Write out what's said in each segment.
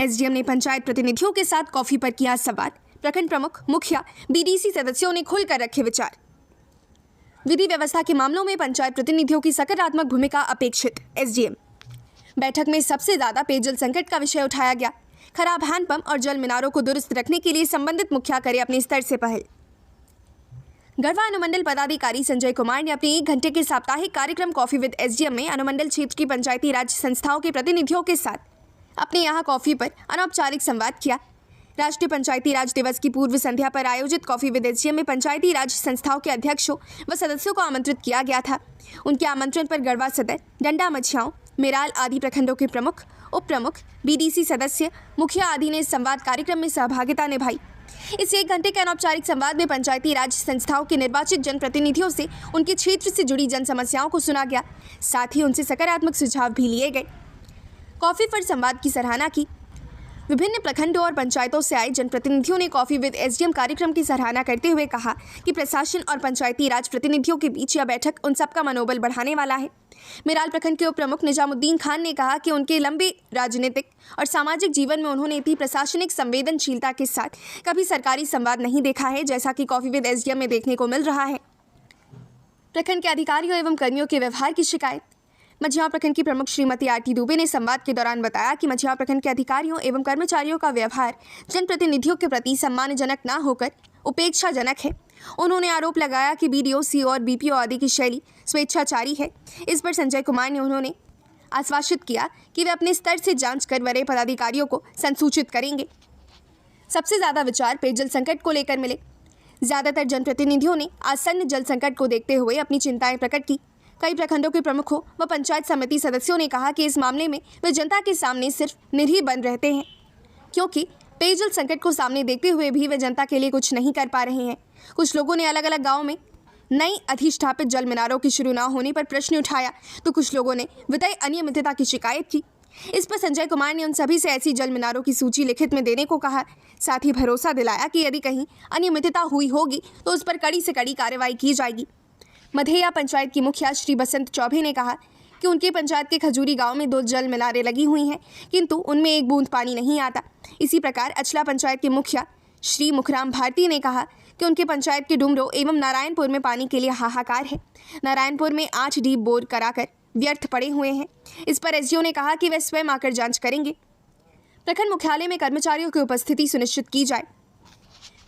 SDM ने पंचायत प्रतिनिधियों के साथ कॉफी पर किया संवाद। प्रखंड प्रमुख, मुखिया, बीडीसी सदस्यों ने खुलकर रखे विचार। विधि व्यवस्था के मामलों में पंचायत प्रतिनिधियों की सकारात्मक भूमिका अपेक्षित। एसडीएम बैठक में सबसे ज्यादा पेयजल संकट का विषय उठाया गया। खराब हैंडपंप और जल मीनारों को दुरुस्त रखने के लिए संबंधित मुखिया करे अपने स्तर से पहल। गढ़वा अनुमंडल पदाधिकारी संजय कुमार ने अपने 1 घंटे के साप्ताहिक कार्यक्रम कॉफी विद एसडीएम में अनुमंडल क्षेत्र की पंचायती राज संस्थाओं के प्रतिनिधियों के साथ अपने यहां कॉफी पर अनौपचारिक संवाद किया। राष्ट्रीय पंचायती राज दिवस की पूर्व संध्या पर आयोजित कॉफी विद एसडीएम में पंचायती राज संस्थाओं के अध्यक्षों व सदस्यों को आमंत्रित किया गया था। उनके आमंत्रण पर गढ़वा सदर, डंडा मछियाओं, मेराल आदि प्रखंडों के प्रमुख, उप प्रमुख, बीडीसी सदस्य, मुखिया आदि ने संवाद कार्यक्रम में सहभागिता निभाई। इस 1 घंटे के अनौपचारिक संवाद में पंचायती राज संस्थाओं के निर्वाचित जनप्रतिनिधियों से उनके क्षेत्र से जुड़ी जन समस्याओं को सुना गया, साथ ही उनसे सकारात्मक सुझाव भी लिए गए। कॉफी पर संवाद की सराहना की। विभिन्न प्रखंडों और पंचायतों से आए जनप्रतिनिधियों ने कॉफी विद एसडीएम कार्यक्रम की सराहना करते हुए कहा कि प्रशासन और पंचायती राज प्रतिनिधियों के बीच यह बैठक उन सबका मनोबल बढ़ाने वाला है। मेराल प्रखंड के उप प्रमुख निजामुद्दीन खान ने कहा कि उनके लंबे राजनीतिक और सामाजिक जीवन में उन्होंने इतनी प्रशासनिक संवेदनशीलता के साथ कभी सरकारी संवाद नहीं देखा है जैसा कि कॉफी विद एसडीएम में देखने को मिल रहा है। प्रखंड के अधिकारियों एवं कर्मियों के व्यवहार की शिकायत। मझियां प्रखंड की प्रमुख श्रीमती आरती दुबे ने संवाद के दौरान बताया कि मझियां प्रखंड के अधिकारियों एवं कर्मचारियों का व्यवहार जनप्रतिनिधियों के प्रति सम्मानजनक न होकर उपेक्षाजनक है। उन्होंने आरोप लगाया कि बीडीओ, सीओ और बीपीओ आदि की शैली स्वेच्छाचारी है। इस पर संजय कुमार ने उन्होंने आश्वासित किया कि वे अपने स्तर से जांच कर वरीय पदाधिकारियों को संसूचित करेंगे। सबसे ज़्यादा विचार पेयजल संकट को लेकर मिले। ज़्यादातर जनप्रतिनिधियों ने आसन्न जल संकट को देखते हुए अपनी चिंताएं प्रकट की। कई प्रखंडों के प्रमुखों व पंचायत समिति सदस्यों ने कहा कि इस मामले में वे जनता के सामने सिर्फ निरीह बन रहते हैं, क्योंकि पेयजल संकट को सामने देखते हुए भी वे जनता के लिए कुछ नहीं कर पा रहे हैं। कुछ लोगों ने अलग अलग गाँव में नई अधिष्ठापित जल मीनारों की शुरू न होने पर प्रश्न उठाया, तो कुछ लोगों ने वित्तीय अनियमितता की शिकायत की। इस पर संजय कुमार ने उन सभी से ऐसी जल मीनारों की सूची लिखित में देने को कहा। साथ ही भरोसा दिलाया कि यदि कहीं अनियमितता हुई होगी तो उस पर कड़ी से कड़ी कार्रवाई की जाएगी। मधेया पंचायत की मुखिया श्री बसंत चौबे ने कहा कि उनकी पंचायत के खजूरी गांव में 2 जल मीनारें लगी हुई हैं, किंतु उनमें 1 बूंद पानी नहीं आता। इसी प्रकार अचला पंचायत के मुखिया श्री मुखराम भारती ने कहा कि उनके पंचायत के डुमरो एवं नारायणपुर में पानी के लिए हाहाकार है। नारायणपुर में 8 डीप बोर कराकर व्यर्थ पड़े हुए हैं। इस पर एसडीओ ने कहा कि वे स्वयं आकर जांच करेंगे। प्रखंड मुख्यालय में कर्मचारियों की उपस्थिति सुनिश्चित की जाए।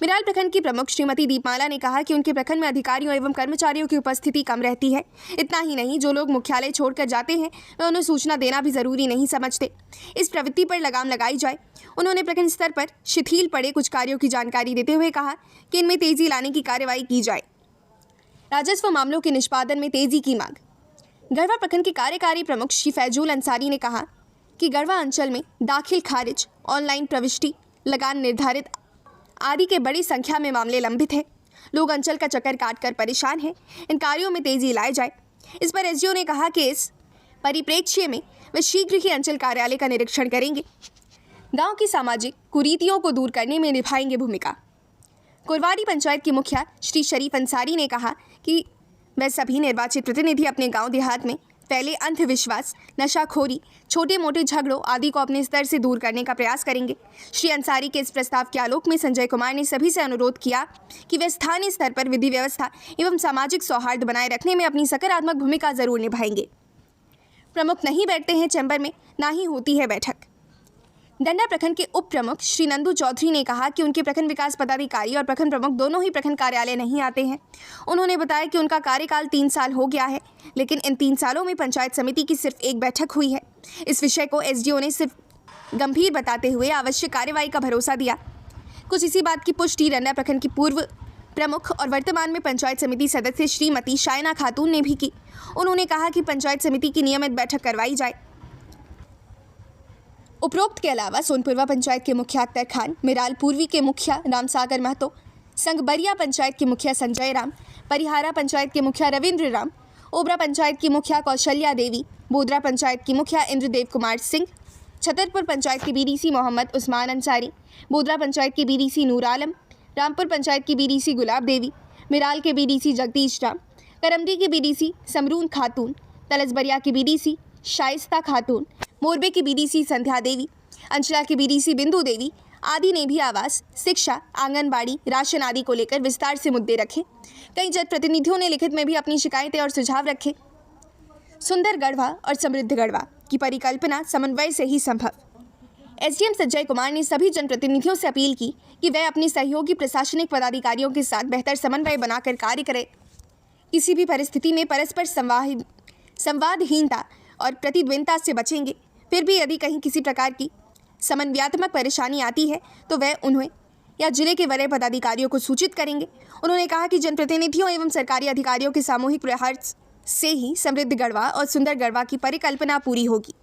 मेराल प्रखंड की प्रमुख श्रीमती दीपमाला ने कहा कि उनके प्रखंड में अधिकारियों एवं कर्मचारियों की उपस्थिति कम रहती है। इतना ही नहीं, जो लोग मुख्यालय छोड़कर जाते हैं वे उन्हें सूचना देना भी जरूरी नहीं समझते। इस प्रवृत्ति पर लगाम लगाई जाए। उन्होंने प्रखंड स्तर पर शिथिल पड़े कुछ कार्यों की जानकारी देते हुए कहा कि इनमें तेजी लाने की कार्रवाई की जाए। राजस्व मामलों के निष्पादन में तेजी की मांग। गढ़वा प्रखंड के कार्यकारी प्रमुख श्री फैजुल अंसारी ने कहा कि गढ़वा अंचल में दाखिल खारिज, ऑनलाइन प्रविष्टि, लगान निर्धारित आदि के बड़ी संख्या में मामले लंबित हैं। लोग अंचल का चक्कर काटकर परेशान हैं। इन कार्यों में तेजी लाई जाए। इस पर एसडीओ ने कहा कि इस परिप्रेक्ष्य में वे शीघ्र ही अंचल कार्यालय का निरीक्षण करेंगे। गांव की सामाजिक कुरीतियों को दूर करने में निभाएंगे भूमिका। कुरवारी पंचायत की मुखिया श्री शरीफ अंसारी ने कहा कि वे सभी निर्वाचित प्रतिनिधि अपने गाँव देहात में फैले अंधविश्वास, नशाखोरी, छोटे मोटे झगड़ों आदि को अपने स्तर से दूर करने का प्रयास करेंगे। श्री अंसारी के इस प्रस्ताव के आलोक में संजय कुमार ने सभी से अनुरोध किया कि वे स्थानीय स्तर पर विधि व्यवस्था एवं सामाजिक सौहार्द बनाए रखने में अपनी सकारात्मक भूमिका जरूर निभाएंगे। प्रमुख नहीं बैठते हैं चैम्बर में, ना ही होती है बैठक। डंडा प्रखंड के उप प्रमुख श्री नंदू चौधरी ने कहा कि उनके प्रखंड विकास पदाधिकारी और प्रखंड प्रमुख दोनों ही प्रखंड कार्यालय नहीं आते हैं। उन्होंने बताया कि उनका कार्यकाल 3 साल हो गया है, लेकिन इन 3 सालों में पंचायत समिति की सिर्फ 1 बैठक हुई है। इस विषय को एसडीओ ने सिर्फ गंभीर बताते हुए आवश्यक कार्रवाई का भरोसा दिया। कुछ इसी बात की पुष्टि डंडा प्रखंड की पूर्व प्रमुख और वर्तमान में पंचायत समिति सदस्य श्रीमती शायना खातून ने भी की। उन्होंने कहा कि पंचायत समिति की नियमित बैठक करवाई जाए। उपरोक्त के अलावा सोनपुरवा पंचायत के मुखिया अख्तर खान, मेराल पूर्वी के मुखिया रामसागर महतो, संगबरिया पंचायत के मुखिया संजय राम, परिहारा पंचायत के मुखिया रविंद्र राम, ओबरा पंचायत की मुखिया कौशल्या देवी, बोदरा पंचायत की मुखिया इंद्रदेव कुमार सिंह, छतरपुर पंचायत की बीडीसी मोहम्मद उस्मान अंसारी, बोदरा पंचायत की बीडीसी नूर आलम, रामपुर पंचायत की बीडीसी गुलाब देवी, मेराल के बीडीसी जगदीश राम, करमडी की बीडीसी समरून खातून, तलसबरिया की बीडीसी शाइस्ता खातून, मोरबे की बीडीसी संध्या देवी, अंचला की बीडीसी बिंदु देवी आदि ने भी आवास, शिक्षा, आंगनबाड़ी, राशन आदि को लेकर विस्तार से मुद्दे रखे। कई जनप्रतिनिधियों ने लिखित में भी अपनी शिकायतें और सुझाव रखे। सुंदर गढ़वा और समृद्ध गढ़वा की परिकल्पना समन्वय से ही संभव। एसडीएम संजय कुमार ने सभी जनप्रतिनिधियों से अपील की कि वे अपने सहयोगी प्रशासनिक पदाधिकारियों के साथ बेहतर समन्वय बनाकर कार्य करें। किसी भी परिस्थिति में परस्पर संवादहीनता और प्रतिद्वंद्विता से बचेंगे। फिर भी यदि कहीं किसी प्रकार की समन्वयात्मक परेशानी आती है तो वह उन्हें या जिले के वरीय पदाधिकारियों को सूचित करेंगे। उन्होंने कहा कि जनप्रतिनिधियों एवं सरकारी अधिकारियों के सामूहिक प्रयास से ही समृद्ध गढ़वा और सुंदर गढ़वा की परिकल्पना पूरी होगी।